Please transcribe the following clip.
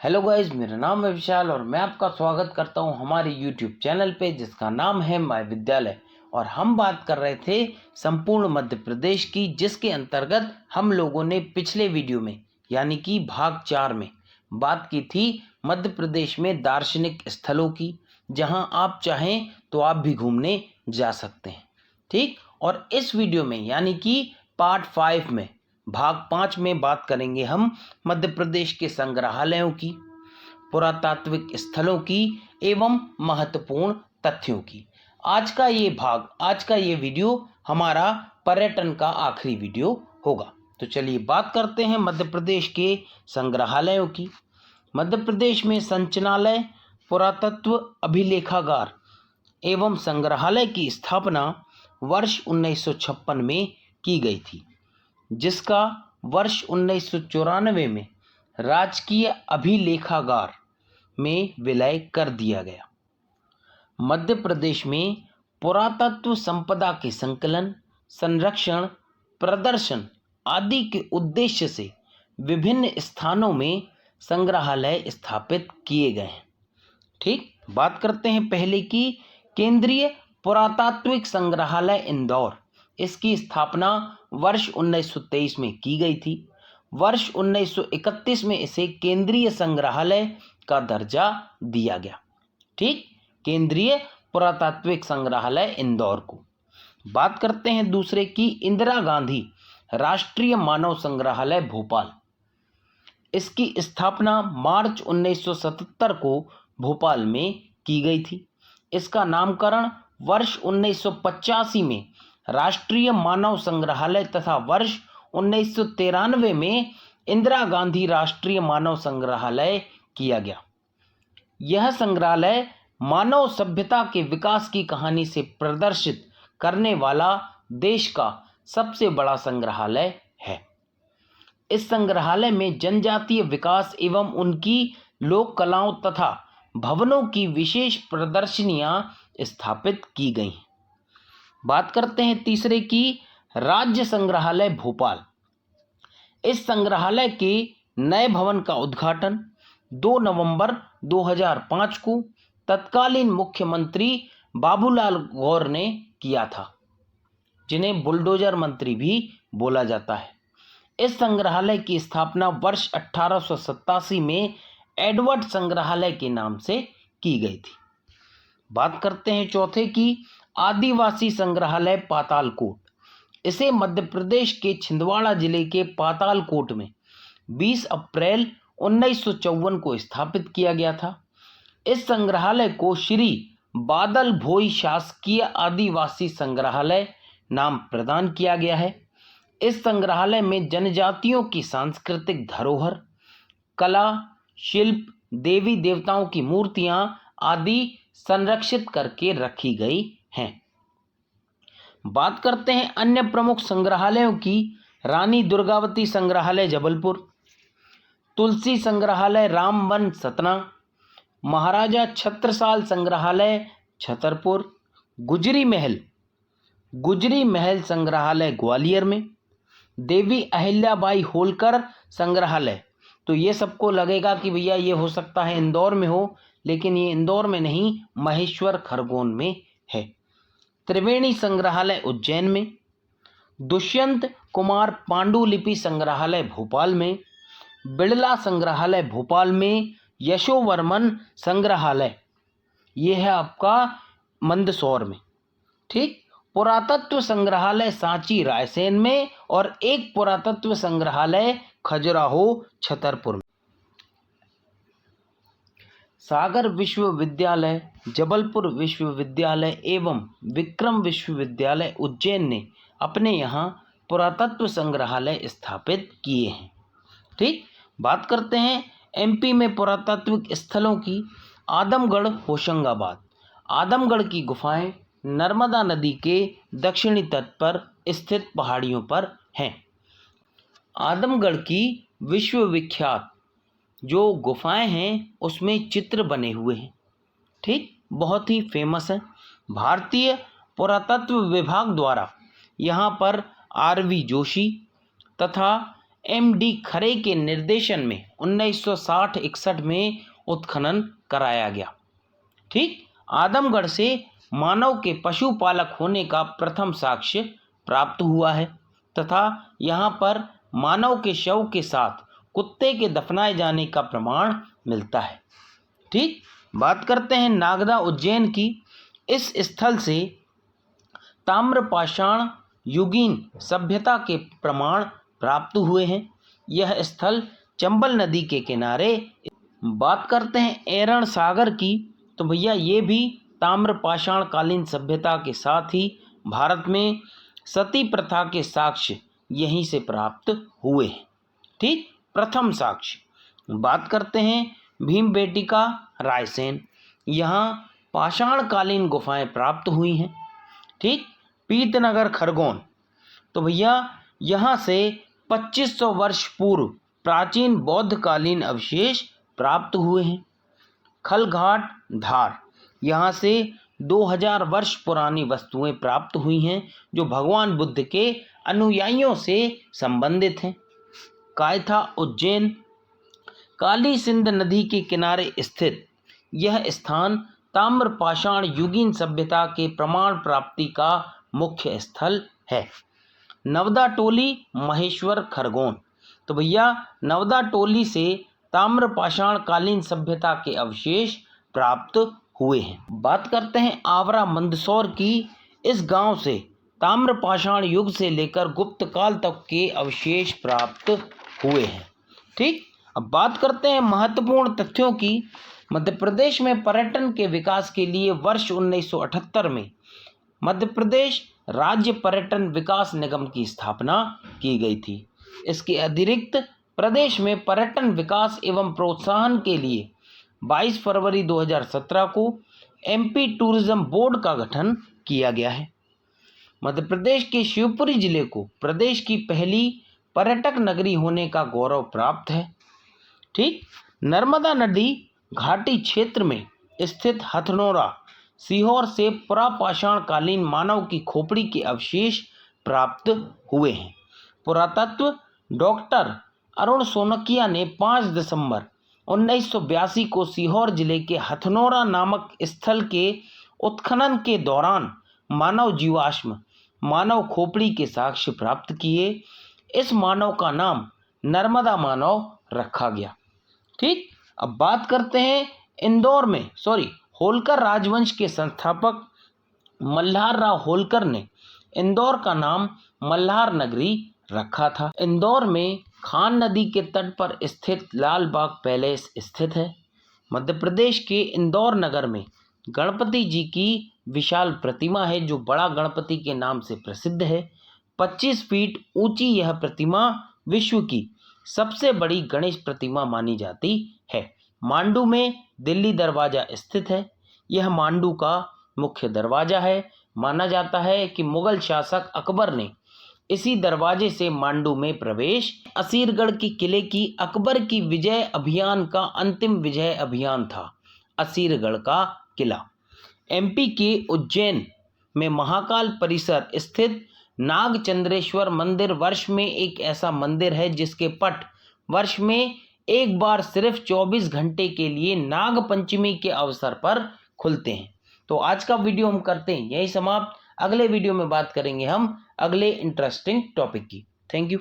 Hello guys, मेरा नाम है विशाल और मैं आपका स्वागत करता हूं हमारे यूट्यूब चैनल पे जिसका नाम है माय विद्यालय। और हम बात कर रहे थे संपूर्ण मध्य प्रदेश की, जिसके अंतर्गत हम लोगों ने पिछले वीडियो में यानी कि भाग 4 में बात की थी मध्य प्रदेश में दार्शनिक स्थलों की, जहां आप चाहें तो आप भी घूमने जा सकते हैं। ठीक, और इस वीडियो में यानी कि पार्ट 5 में भाग 5 में बात करेंगे हम मध्य प्रदेश के संग्रहालयों की, पुरातात्विक स्थलों की एवं महत्वपूर्ण तथ्यों की। आज का ये वीडियो हमारा पर्यटन का आखिरी वीडियो होगा। तो चलिए बात करते हैं मध्य प्रदेश के संग्रहालयों की। मध्य प्रदेश में संचालनालय, पुरातत्व अभिलेखागार एवं संग्रहालय की स्थापना वर्ष 1956 में की गई थी, जिसका वर्ष 1994 में राजकीय अभिलेखागार में विलय कर दिया गया। मध्य प्रदेश में पुरातत्व संपदा के संकलन, संरक्षण, प्रदर्शन आदि के उद्देश्य से विभिन्न स्थानों में संग्रहालय स्थापित किए गए हैं। ठीक, बात करते हैं पहले की केंद्रीय पुरातात्विक संग्रहालय इंदौर। इसकी स्थापना वर्ष 1923 में की गई थी। वर्ष 1931 में इसे केंद्रीय संग्रहालय का दर्जा दिया गया। ठीक, केंद्रीय पुरातात्विक संग्रहालय इंदौर को। बात करते हैं दूसरे की इंदिरा गांधी राष्ट्रीय मानव संग्रहालय भोपाल। इसकी स्थापना मार्च 1977 को भोपाल में की गई थी। इसका नामकरण वर्ष 1985 में राष्ट्रीय मानव संग्रहालय तथा वर्ष 1993 में इंदिरा गांधी राष्ट्रीय मानव संग्रहालय किया गया। यह संग्रहालय मानव सभ्यता के विकास की कहानी से प्रदर्शित करने वाला देश का सबसे बड़ा संग्रहालय है। इस संग्रहालय में जनजातीय विकास एवं उनकी लोक कलाओं तथा भवनों की विशेष प्रदर्शनियां स्थापित की गई हैं। बात करते हैं तीसरे की राज्य संग्रहालय भोपाल। इस संग्रहालय के नए भवन का उद्घाटन 2 नवंबर 2005 को तत्कालीन मुख्यमंत्री बाबूलाल गौर ने किया था, जिन्हें बुलडोजर मंत्री भी बोला जाता है। इस संग्रहालय की स्थापना वर्ष 1887 में एडवर्ड संग्रहालय के नाम से की गई थी। बात करते हैं चौथे की आदिवासी संग्रहालय पातालकोट। इसे मध्य प्रदेश के छिंदवाड़ा जिले के पातालकोट में 20 अप्रैल 1954 को स्थापित किया गया था। इस संग्रहालय को श्री बादल भोई शासकीय आदिवासी संग्रहालय नाम प्रदान किया गया है। इस संग्रहालय में जनजातियों की सांस्कृतिक धरोहर, कला, शिल्प, देवी देवताओं की मूर्तियां आदि संरक्षित करके रखी गई हैं। बात करते हैं अन्य प्रमुख संग्रहालयों की। रानी दुर्गावती संग्रहालय जबलपुर, तुलसी संग्रहालय रामवन सतना, महाराजा छत्रसाल संग्रहालय छतरपुर, गुजरी महल संग्रहालय ग्वालियर में, देवी अहिल्याबाई होलकर संग्रहालय। तो ये सबको लगेगा कि भैया ये हो सकता है इंदौर में हो, लेकिन ये इंदौर में नहीं, महेश्वर खरगोन में है। त्रिवेणी संग्रहालय उज्जैन में, दुष्यंत कुमार पांडुलिपि संग्रहालय भोपाल में, बिड़ला संग्रहालय भोपाल में, यशोवर्मन संग्रहालय ये है आपका मंदसौर में। ठीक, पुरातत्व संग्रहालय सांची रायसेन में और एक पुरातत्व संग्रहालय खजुराहो छतरपुर में। सागर विश्वविद्यालय, जबलपुर विश्वविद्यालय एवं विक्रम विश्वविद्यालय उज्जैन ने अपने यहाँ पुरातत्व संग्रहालय स्थापित किए हैं। ठीक, बात करते हैं एमपी में पुरातात्विक स्थलों की। आदमगढ़ होशंगाबाद। आदमगढ़ की गुफाएं नर्मदा नदी के दक्षिणी तट पर स्थित पहाड़ियों पर हैं। आदमगढ़ की विश्वविख्यात जो गुफाएं हैं उसमें चित्र बने हुए हैं। ठीक, बहुत ही फेमस है। भारतीय पुरातत्व विभाग द्वारा यहाँ पर आरवी जोशी तथा MD खरे के निर्देशन में 1960-61 में उत्खनन कराया गया। ठीक, आदमगढ़ से मानव के पशुपालक होने का प्रथम साक्ष्य प्राप्त हुआ है तथा यहाँ पर मानव के शव के साथ कुत्ते के दफनाए जाने का प्रमाण मिलता है। ठीक, बात करते हैं नागदा उज्जैन की। इस स्थल से ताम्रपाषाण युगीन सभ्यता के प्रमाण प्राप्त हुए हैं। यह स्थल चंबल नदी के किनारे। बात करते हैं एरण सागर की, तो भैया ये भी ताम्रपाषाण कालीन सभ्यता के साथ ही भारत में सती प्रथा के साक्ष्य यहीं से प्राप्त हुए हैं। ठीक, प्रथम साक्ष्य। बात करते हैं भीमबेटका रायसेन, यहाँ पाषाण कालीन गुफाएं प्राप्त हुई हैं। ठीक, पीतनगर खरगोन, तो भैया यहाँ से 2500 वर्ष पूर्व प्राचीन बौद्धकालीन अवशेष प्राप्त हुए हैं। खलघाट धार, यहाँ से 2000 वर्ष पुरानी वस्तुएं प्राप्त हुई हैं जो भगवान बुद्ध के अनुयायियों से संबंधित हैं। कायथा उज्जैन, काली सिंध नदी के किनारे स्थित यह स्थान ताम्रपाषाण युगीन सभ्यता के प्रमाण प्राप्ति का मुख्य स्थल है। नवदा टोली महेश्वर खरगोन, तो भैया नवदा टोली से ताम्रपाषाण कालीन सभ्यता के अवशेष प्राप्त हुए हैं। बात करते हैं आवरा मंदसौर की। इस गांव से ताम्रपाषाण युग से लेकर गुप्त काल तक के अवशेष प्राप्त हुए हैं। ठीक, अब बात करते हैं महत्वपूर्ण तथ्यों की। मध्य प्रदेश में पर्यटन के विकास के लिए वर्ष 1978 में मध्य प्रदेश राज्य पर्यटन विकास निगम की स्थापना की गई थी। इसके अतिरिक्त प्रदेश में पर्यटन विकास एवं प्रोत्साहन के लिए 22 फरवरी 2017 को MP टूरिज्म बोर्ड का गठन किया गया है। मध्य प्रदेश के शिवपुरी जिले को प्रदेश की पहली पर्यटक नगरी होने का गौरव प्राप्त है। ठीक, नर्मदा नदी घाटी क्षेत्र में स्थित हथनोरा सीहोर से पुरापाषाण कालीन मानव की खोपड़ी के अवशेष प्राप्त हुए हैं। पुरातत्व डॉक्टर अरुण सोनकिया ने 5 दिसंबर 1982 को सीहोर जिले के हथनोरा नामक स्थल के उत्खनन के दौरान मानव जीवाश्म मानव खोपड़ी के साक्ष्य प्राप्त किए। इस मानव का नाम नर्मदा मानव रखा गया। ठीक, अब बात करते हैं इंदौर में होलकर राजवंश के संस्थापक मल्हार राव होलकर ने इंदौर का नाम मल्हार नगरी रखा था। इंदौर में खान नदी के तट पर स्थित लाल बाग पैलेस स्थित है। मध्य प्रदेश के इंदौर नगर में गणपति जी की विशाल प्रतिमा है जो बड़ा गणपति के नाम से प्रसिद्ध है। 25 फीट ऊंची यह प्रतिमा विश्व की सबसे बड़ी गणेश प्रतिमा मानी जाती है। मांडू में दिल्ली दरवाजा स्थित है। यह मांडू का मुख्य दरवाजा है। माना जाता है कि मुगल शासक अकबर ने इसी दरवाजे से मांडू में प्रवेश। असीरगढ़ की किले की अकबर की विजय अभियान का अंतिम विजय अभियान था असीरगढ़ का किला। MP के उज्जैन में महाकाल परिसर स्थित नागचंद्रेश्वर मंदिर वर्ष में एक ऐसा मंदिर है जिसके पट वर्ष में एक बार सिर्फ 24 घंटे के लिए नाग पंचमी के अवसर पर खुलते हैं। तो आज का वीडियो हम करते हैं यही समाप्त। अगले वीडियो में बात करेंगे हम अगले इंटरेस्टिंग टॉपिक की। Thank you.